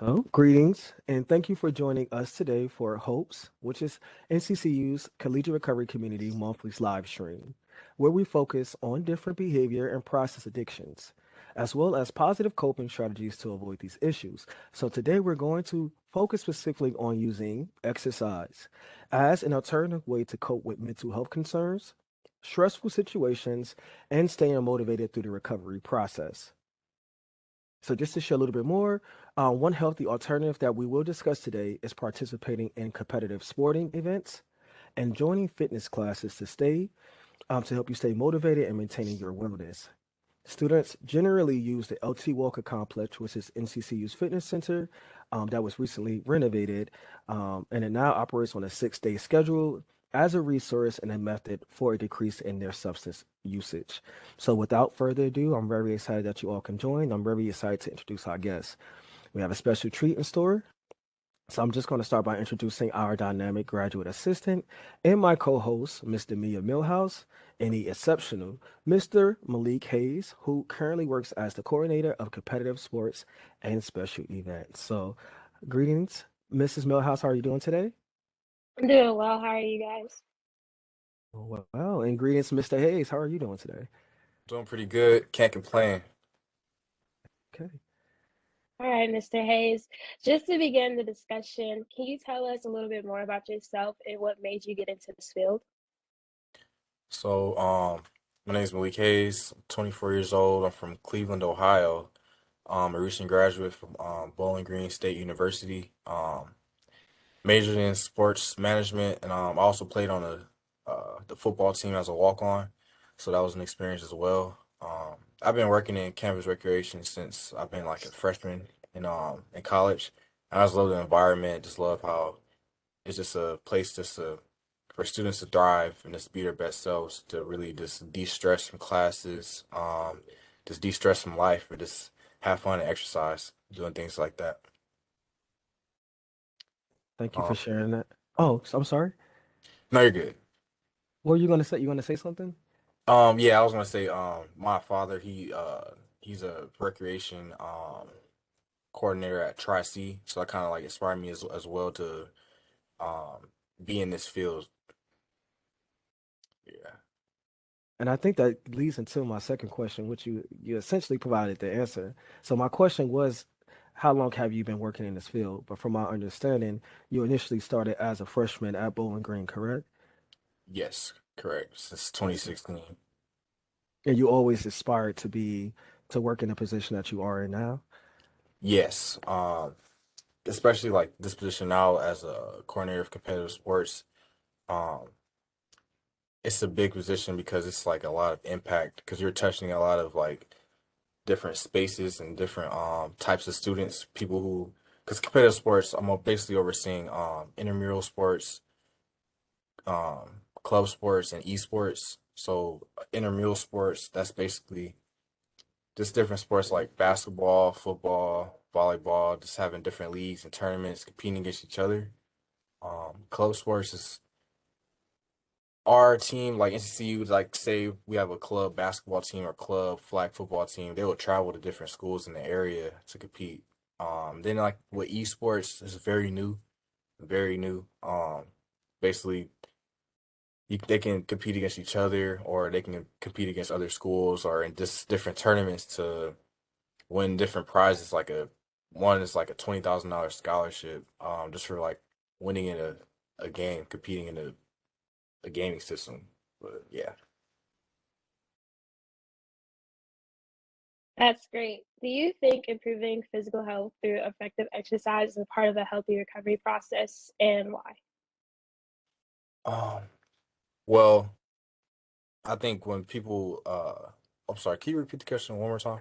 So, greetings, and thank you for joining us today for HOPES, which is NCCU's Collegiate Recovery Community monthly live stream, where we focus on different behavior and process addictions, as well as positive coping strategies to avoid these issues. So, today we're going to focus specifically on using exercise as an alternative way to cope with mental health concerns, stressful situations, and staying motivated through the recovery process. So, just to share a little bit more, one healthy alternative that we will discuss today is participating in competitive sporting events and joining fitness classes to help you stay motivated and maintaining your wellness. Students generally use the LT Walker Complex, which is NCCU's fitness center that was recently renovated, and it now operates on a 6-day schedule as a resource and a method for a decrease in their substance usage. So, without further ado, I'm very excited that you all can join. I'm very excited to introduce our guests. We have a special treat in store. So I'm just going to start by introducing our dynamic graduate assistant and my co-host, Mr. Mia Millhouse, and the exceptional Mr. Malik Hayes, who currently works as the coordinator of competitive sports and special events. So, greetings, Mrs. Millhouse. How are you doing today? I'm doing well. How are you guys? Well, and greetings, Mr. Hayes. How are you doing today? Doing pretty good. Can't complain. Okay. All right, Mr. Hayes. Just to begin the discussion, can you tell us a little bit more about yourself and what made you get into this field? So, my name is Malik Hayes. I'm 24 years old. I'm from Cleveland, Ohio. A recent graduate from Bowling Green State University. Majored in sports management, and I also played on the football team as a walk-on. So that was an experience as well. I've been working in campus recreation since I've been like a freshman in college. I just love the environment. Just love how it's just a place for students to thrive and just be their best selves, to really just de-stress from classes, just de-stress from life, or just have fun and exercise, doing things like that. Thank you for Um, sharing that. Oh, I'm sorry. no, you're good. What were you going to say? You going to say something? Yeah, I was gonna say, my father, he's a recreation coordinator at Tri C, so that kind of like inspired me as well to um be in this field. Yeah. And I think that leads into my second question, which you essentially provided the answer. So my question was, how long have you been working in this field? But from my understanding, you initially started as a freshman at Bowling Green, correct? Yes, correct. Since I see. 2016. And you always aspired to work in the position that you are in now. Yes. Especially like this position now as a coordinator of competitive sports. Um, it's a big position because it's like a lot of impact because you're touching a lot of like different spaces and different types of students, people who, because competitive sports, I'm basically overseeing intramural sports, club sports, and esports. So intramural sports, that's basically just different sports like basketball, football, volleyball, just having different leagues and tournaments competing against each other. Club sports is our team, like NCCU, like say we have a club basketball team or club flag football team, they will travel to different schools in the area to compete. Then like with esports, it's very new, very new. Basically, they can compete against each other, or they can compete against other schools, or in just different tournaments to win different prizes. Like a one is like a $20,000 scholarship, just for like winning in a game, competing in a gaming system. But yeah. That's great. Do you think improving physical health through effective exercise is a part of a healthy recovery process and why? Um, well, I think when people, I'm sorry, can you repeat the question one more time?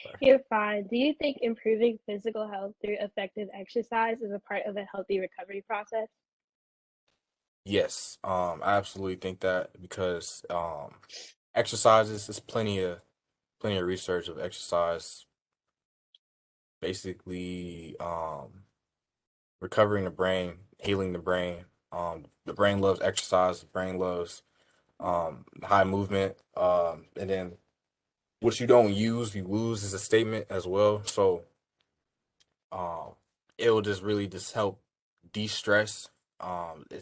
Sorry. You're fine. Do you think improving physical health through effective exercise is a part of a healthy recovery process? Yes, I absolutely think that because exercises, there's plenty of research of exercise, basically recovering the brain, healing the brain. The brain loves exercise. The brain loves high movement. And then what you don't use, you lose is a statement as well. So it will just really just help de-stress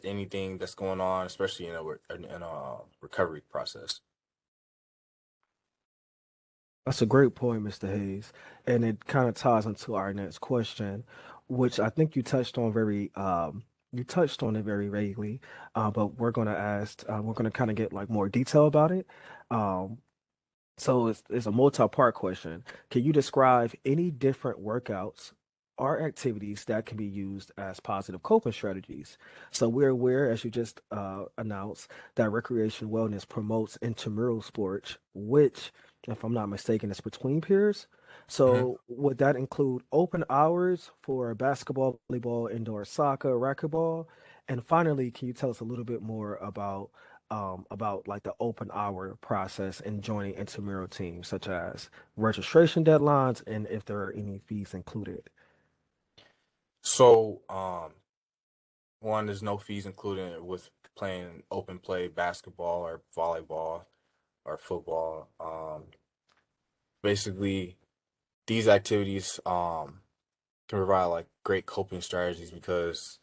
anything that's going on, especially in a recovery process. That's a great point, Mr. Hayes. And it kind of ties into our next question, which I think you touched on it very vaguely, but we're going to kind of get like more detail about it. Um, so it's a multi-part question. Can you describe any different workouts or activities that can be used as positive coping strategies? So we're aware, as you just announced, that recreation wellness promotes intramural sports, which, if I'm not mistaken, is between peers. Mhm. So would that include open hours for basketball, volleyball, indoor soccer, racquetball? And finally, can you tell us a little bit more about like the open hour process and joining intramural teams, such as registration deadlines and if there are any fees included. So, one, there's no fees included with playing open play basketball or volleyball or football. Basically, these activities can provide like great coping strategies because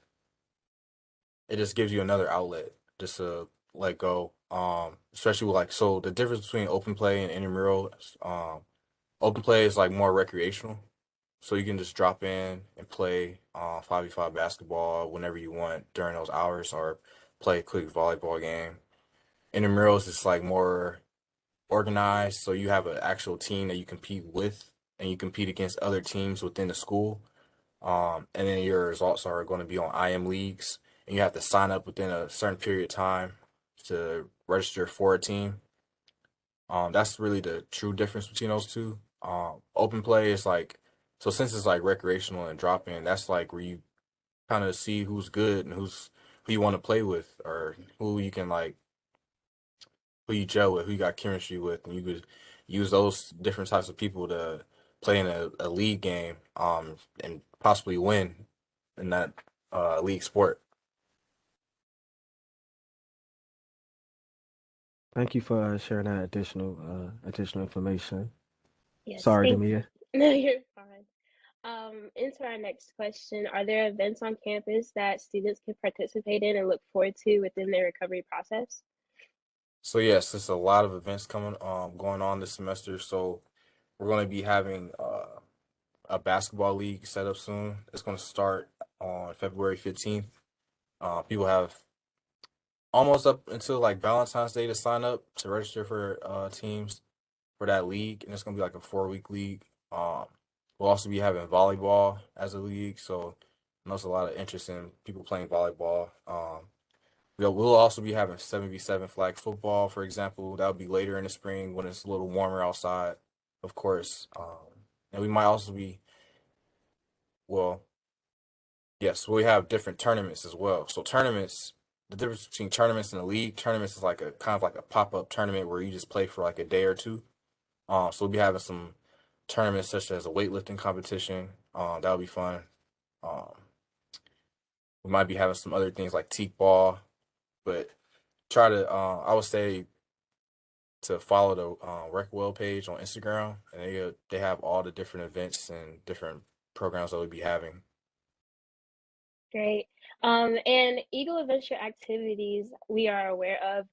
it just gives you another outlet just to let go. Especially with like so the difference between open play and intramural, open play is like more recreational. So you can just drop in and play 5v5 basketball whenever you want during those hours or play a quick volleyball game. Intramurals is like more organized, so you have an actual team that you compete with and you compete against other teams within the school. And then your results are going to be on IM leagues, and you have to sign up within a certain period of time to register for a team. That's really the true difference between those two. Open play is like, so since it's like recreational and drop in, that's like where you kind of see who's good and who you want to play with or who you can like who you gel with, who you got chemistry with, and you could use those different types of people to play in a league game, and possibly win in that league sport. Thank you for sharing that additional information. Yes, Sorry, thank you. Demia. No, you're fine. Into our next question, are there events on campus that students can participate in and look forward to within their recovery process? So yes, there's a lot of events coming going on this semester. So we're going to be having a basketball league set up soon. It's going to start on February 15th. People have almost up until like Valentine's Day to sign up to register for teams for that league, and it's gonna be like a 4 week league. We'll also be having volleyball as a league, so I know there's a lot of interest in people playing volleyball. We'll also be having 7v7 flag football, for example. That'll be later in the spring when it's a little warmer outside, of course. And we might also be, well, yes, we have different tournaments as well. So tournaments, the difference between tournaments and a league, tournaments is like a kind of like a pop-up tournament where you just play for like a day or two. So we'll be having some tournaments such as a weightlifting competition. That'll be fun. Um, we might be having some other things like teak ball, but try to I would say to follow the RecWell page on Instagram, and they have all the different events and different programs that we'll be having. Great. And Eagle Adventure activities we are aware of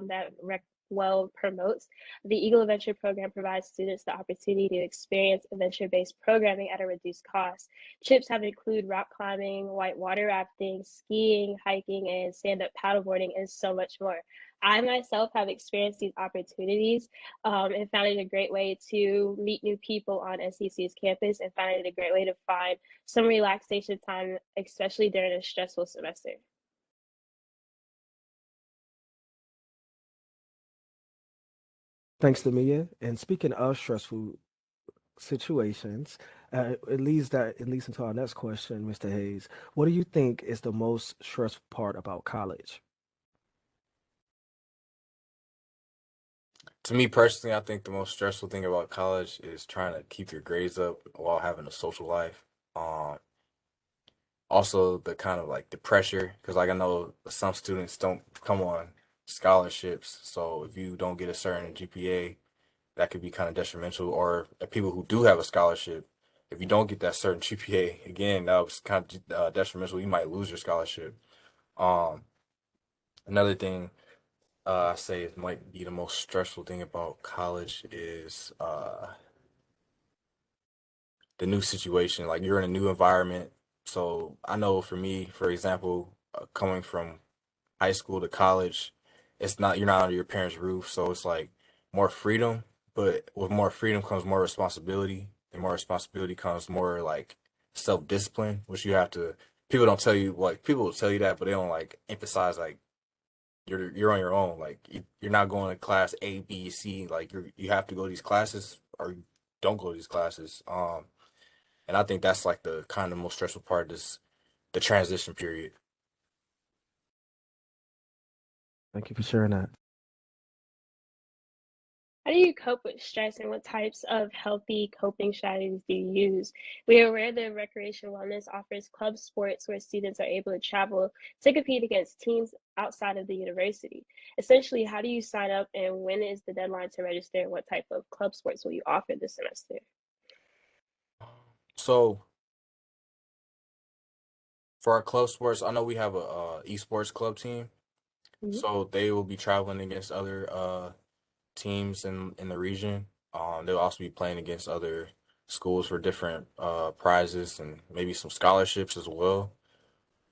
that RecWell promotes. The Eagle Adventure program provides students the opportunity to experience adventure-based programming at a reduced cost. Trips have include rock climbing, whitewater rafting, skiing, hiking, and stand-up paddleboarding, and so much more. I myself have experienced these opportunities and found it a great way to meet new people on SCC's campus and found it a great way to find some relaxation time, especially during a stressful semester. Thanks, Demia. And speaking of stressful situations, it leads into our next question, Mr. Hayes. What do you think is the most stressful part about college? To me personally, I think the most stressful thing about college is trying to keep your grades up while having a social life. Um, Also the kind of like the pressure, because like I know some students don't come on scholarships, so if you don't get a certain GPA, that could be kind of detrimental. Or people who do have a scholarship, if you don't get that certain GPA, again, that was kind of detrimental. You might lose your scholarship. Um, Another thing I say it might be the most stressful thing about college is the new situation. Like you're in a new environment. So I know for me, for example, coming from high school to college, it's not you're not under your parents' roof, so it's like more freedom. But with more freedom comes more responsibility, and more responsibility comes more like self-discipline, which you have to. People don't tell you like people will tell you that, but they don't like emphasize like you're on your own. Like you're not going to class A, B, C. Like you have to go to these classes or you don't go to these classes. And I think that's like the kind of most stressful part is the transition period. Thank you for sharing that. How do you cope with stress and what types of healthy coping strategies do you use? We are aware that Recreation Wellness offers club sports where students are able to travel to compete against teams outside of the university. Essentially, how do you sign up and when is the deadline to register and what type of club sports will you offer this semester? So for our club sports, I know we have a esports club team, Mhm. so they will be traveling against other teams in the region. They'll also be playing against other schools for different prizes and maybe some scholarships as well.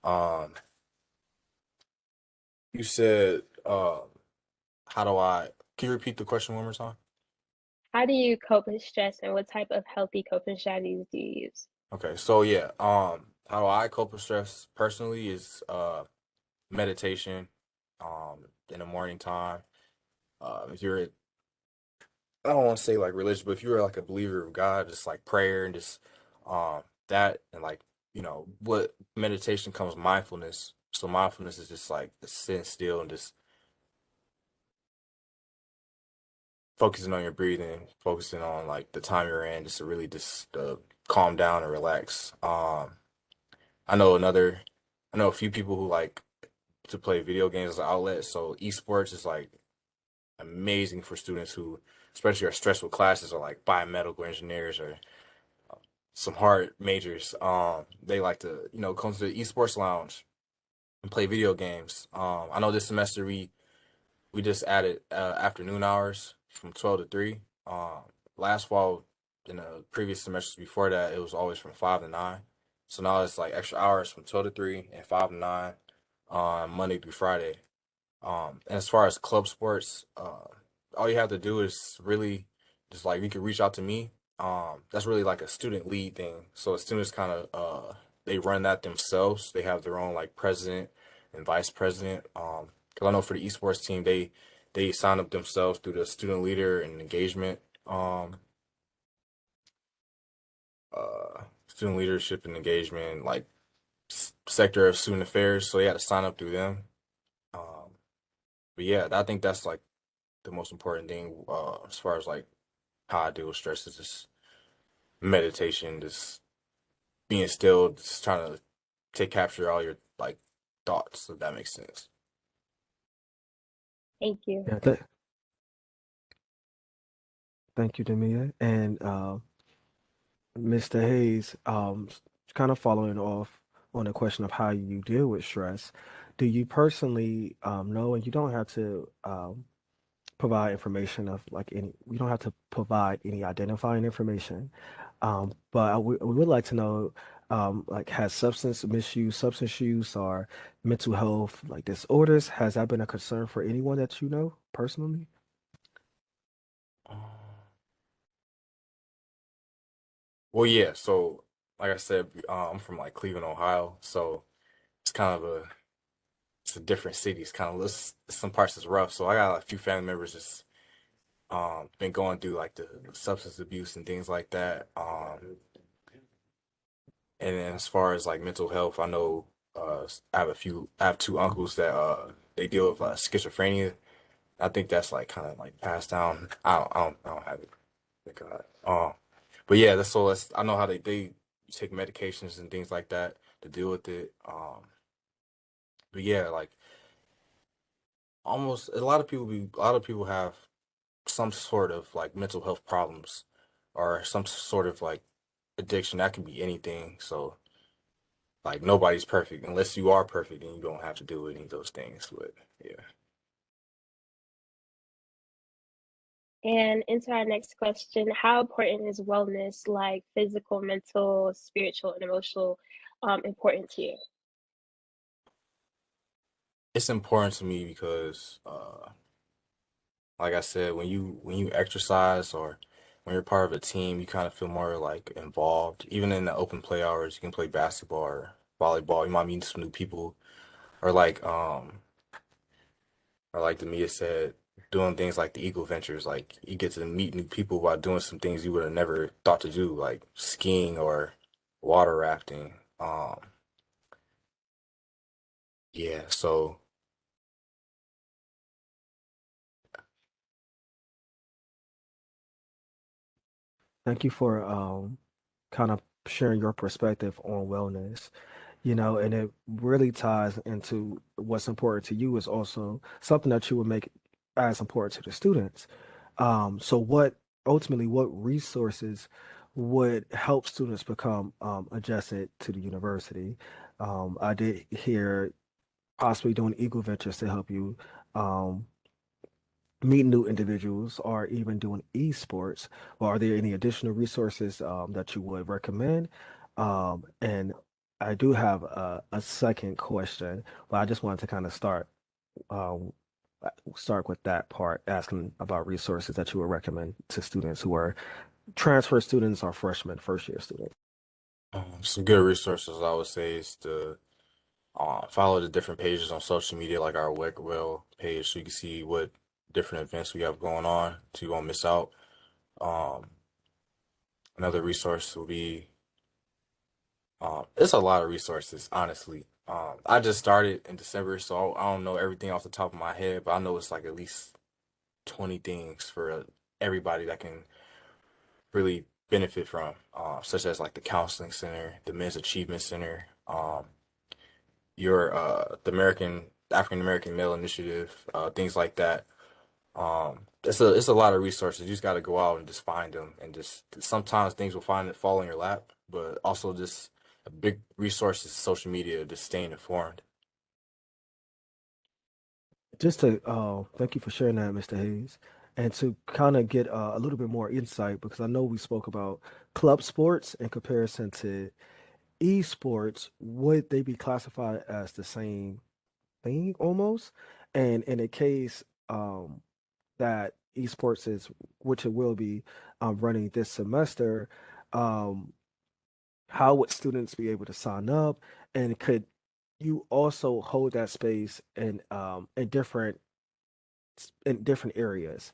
Um, you said, how do I? Can you repeat the question one more time? How do you cope with stress and what type of healthy coping strategies do you use? Okay, so yeah, how I cope with stress personally is meditation, in the morning time. If you're, I don't want to say like religious, but if you're like a believer of God, just like prayer and just that and like what meditation comes mindfulness. So mindfulness is just like the sitting still and just focusing on your breathing, focusing on like the time you're in, just to really just calm down and relax. I know another, I know a few people who like to play video games as an outlet. So esports is like amazing for students who, especially are stressed with classes or like biomedical engineers or some hard majors. They like to, come to the esports lounge and play video games. I know this semester we just added afternoon hours from 12 to 3. Last fall, in the previous semesters before that, it was always from 5 to 9. So now it's like extra hours from 12 to 3 and 5 to 9 on Monday through Friday. And as far as club sports, all you have to do is really just like you can reach out to me. That's really like a student lead thing. So the students kind of they run that themselves. They have their own like president and vice president. Because I know for the esports team, they sign up themselves through the student leader and engagement student leadership and engagement like sector of student affairs. So they had to sign up through them. Um, but yeah, I think that's like the most important thing as far as like how I deal with stress is just meditation, just being still, just trying to take capture all your like thoughts, if that makes sense. Thank you. Yeah, thank you, Demia. And Mr. Hayes, kind of following off on the question of how you deal with stress, do you personally know, and you don't have to provide information of like any, you don't have to provide any identifying information, but we would like to know, like, has substance misuse, substance use, or mental health like disorders, has that been a concern for anyone that you know personally? Um, Well, yeah. So, like I said, I'm from like Cleveland, Ohio. So it's kind of it's a different city. It's kind of some parts is rough. So I got a few family members just been going through like the substance abuse and things like that. And then as far as like mental health, I know I have two uncles that they deal with schizophrenia. I think that's like kind of like passed down. I don't have it. Thank God. But yeah, I know how they take medications and things like that to deal with it. But yeah, like almost a lot of people have some sort of like mental health problems or some sort of like addiction, that can be anything. So like nobody's perfect. Unless you are perfect, then you don't have to do any of those things. But yeah. And into our next question, how important is wellness, like physical, mental, spiritual, and emotional, important to you? It's important to me because like I said, when you exercise or when you're part of a team, you kind of feel more like involved. Even in the open play hours, you can play basketball or volleyball. You might meet some new people, or like Demia said, doing things like the Eagle Ventures. Like you get to meet new people while doing some things you would have never thought to do, like skiing or water rafting. Yeah. So Thank you for kind of sharing your perspective on wellness. And it really ties into what's important to you is also something that you would make as important to the students. So what resources would help students become adjusted to the university? I did hear possibly doing Eagle Ventures to help you um, meet new individuals or even doing esports. Or are there any additional resources that you would recommend? And I do have a second question, but I just wanted to kind of um, start with that part, asking about resources that you would recommend to students who are transfer students or freshmen, first year students. some good resources I would say is to follow the different pages on social media, like our Well page, so you can see what different events we have going on, so you won't miss out. Um, Another resource will be it's a lot of resources, honestly. I just started in December, so I don't know everything off the top of my head, but I know it's like at least 20 things for everybody that can really benefit from, such as like the counseling center, the men's achievement center, your the African American Male Initiative, things like that. It's a lot of resources. You just got to go out and just find them, and just sometimes things will fall in your lap, but also just a big resource is social media, just staying informed. Just to thank you for sharing that, Mr. Hayes, and to kind of get a little bit more insight because I know we spoke about club sports in comparison to esports. Would they be classified as the same thing almost? And in a case that esports is, which it will be running this semester, um, how would students be able to sign up? And could you also hold that space in different areas?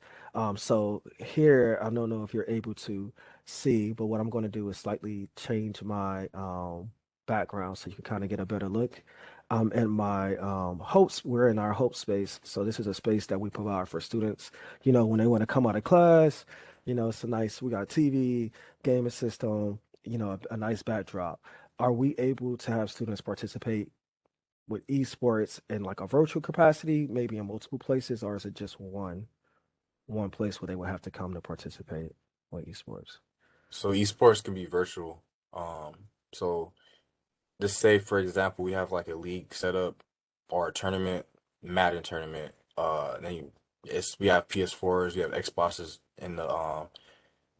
So here, I don't know if you're able to see, but what I'm going to do is slightly change my background so you can kind of get a better look. And my hopes, we're in our hope space. So this is a space that we provide for students, when they want to come out of class, it's a nice, we got TV, gaming system, a nice backdrop. Are we able to have students participate with esports in like a virtual capacity, maybe in multiple places, or is it just one place where they would have to come to participate with esports? So esports can be virtual. So just say for example, we have like a league set up or a tournament, Madden tournament. Then we have PS4s, we have Xboxes in the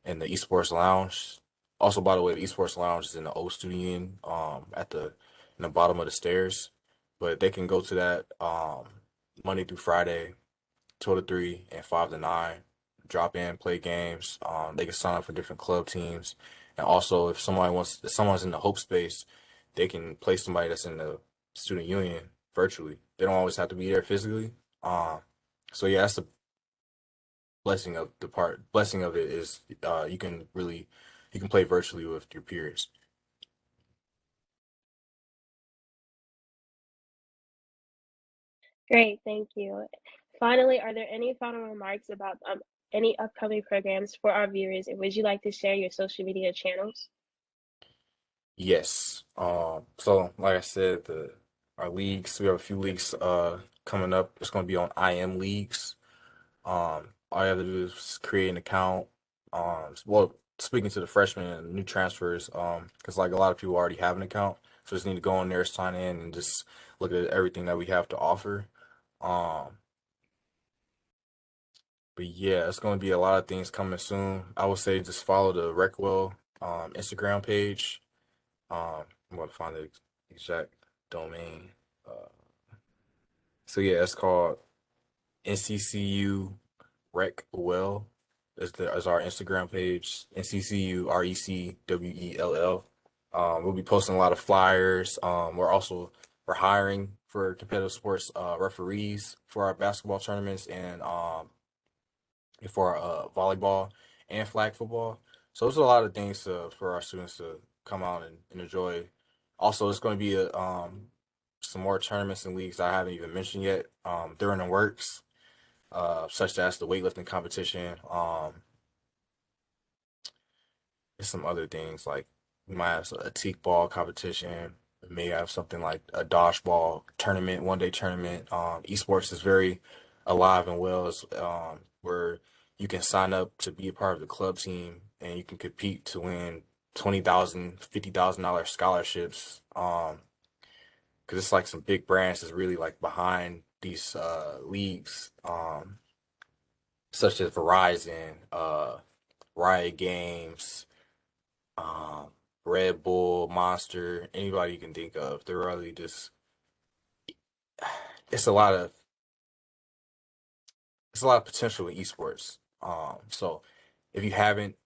esports lounge. Also, by the way, the esports lounge is in the old studio at the in the bottom of the stairs. But they can go to that Monday through Friday, 12 to 3 and 5 to 9. Drop in, play games. They can sign up for different club teams. And also if someone's in the Hope space, they can play somebody that's in the student union virtually. They don't always have to be there physically. Um so yeah, that's the blessing of it is you can play virtually with your peers. Great, thank you. Finally, are there any final remarks about any upcoming programs for our viewers, and would you like to share your social media channels? Yes. So like I said, the our leagues, we have a few leagues coming up. It's gonna be on IM leagues. All you have to do is create an account. Well, speaking to the freshmen and new transfers, because like a lot of people already have an account, so just need to go in there, sign in, and just look at everything that we have to offer. Um, but yeah, it's going to be a lot of things coming soon. I would say just follow the Recwell Instagram page. I'm going to find the exact domain. Uh, so yeah, it's called NCCU Recwell. Is our Instagram page, NCCU RECWELL. We'll be posting a lot of flyers. We're hiring for competitive sports referees for our basketball tournaments and for volleyball and flag football. So there's a lot of things for our students to come out and enjoy. Also, there's going to be some more tournaments and leagues I haven't even mentioned yet. They're in the works, such as the weightlifting competition. There's some other things like we might have a teak ball competition. We may have something like a dodgeball tournament, 1 day tournament. Esports is very alive and well. Where you can sign up to be a part of the club team and you can compete to win $20,000, $50,000 scholarships. Because it's like some big brands is really like behind these leagues, such as Verizon, Riot Games, um, Red Bull, Monster, anybody you can think of. They're really just it's a lot of it's a lot of potential in esports. So if you haven't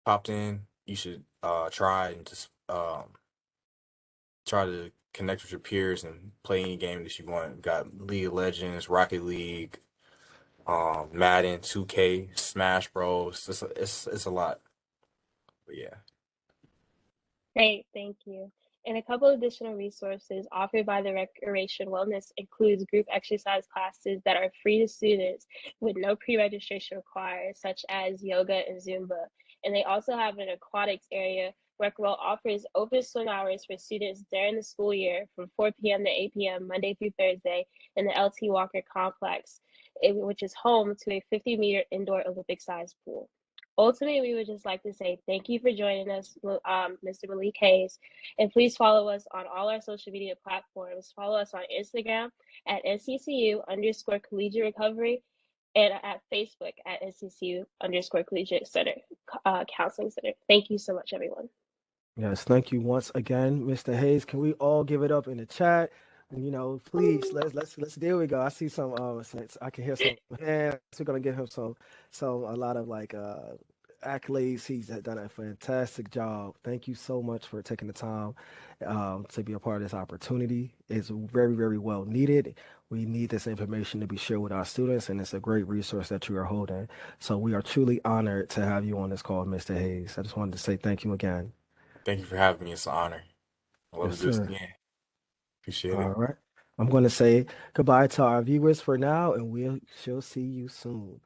popped in, you should try and just try to connect with your peers and play any game that you want. We've got League of Legends, Rocket League, Madden, 2K, Smash Bros. It's a lot. But yeah. Great, thank you. And a couple additional resources offered by the Recreation Wellness includes group exercise classes that are free to students with no pre-registration required, such as yoga and Zumba. And they also have an aquatics area. Recwell offers open swim hours for students during the school year from 4 p.m. to 8 p.m. Monday through Thursday in the LT Walker Complex, which is home to a 50-meter indoor Olympic-sized pool. Ultimately, we would just like to say thank you for joining us, Mr. Malik Hayes, and please follow us on all our social media platforms. Follow us on Instagram at NCCU_collegiate recovery and at Facebook at NCCU_collegiate center, counseling center. Thank you so much, everyone. Yes, thank you once again, Mr. Hayes. Can we all give it up in the chat? Please let's there we go. I see some I can hear some hands. We're gonna give him a lot of like accolades. He's done a fantastic job. Thank you so much for taking the time to be a part of this opportunity. It's very, very well needed. We need this information to be shared with our students, and it's a great resource that you are holding. So we are truly honored to have you on this call, Mr. Hayes. I just wanted to say thank you again. Thank you for having me. It's an honor. I love Yes, to do this sir. again. Appreciate All it. right. I'm going to say goodbye to our viewers for now, and we shall see you soon.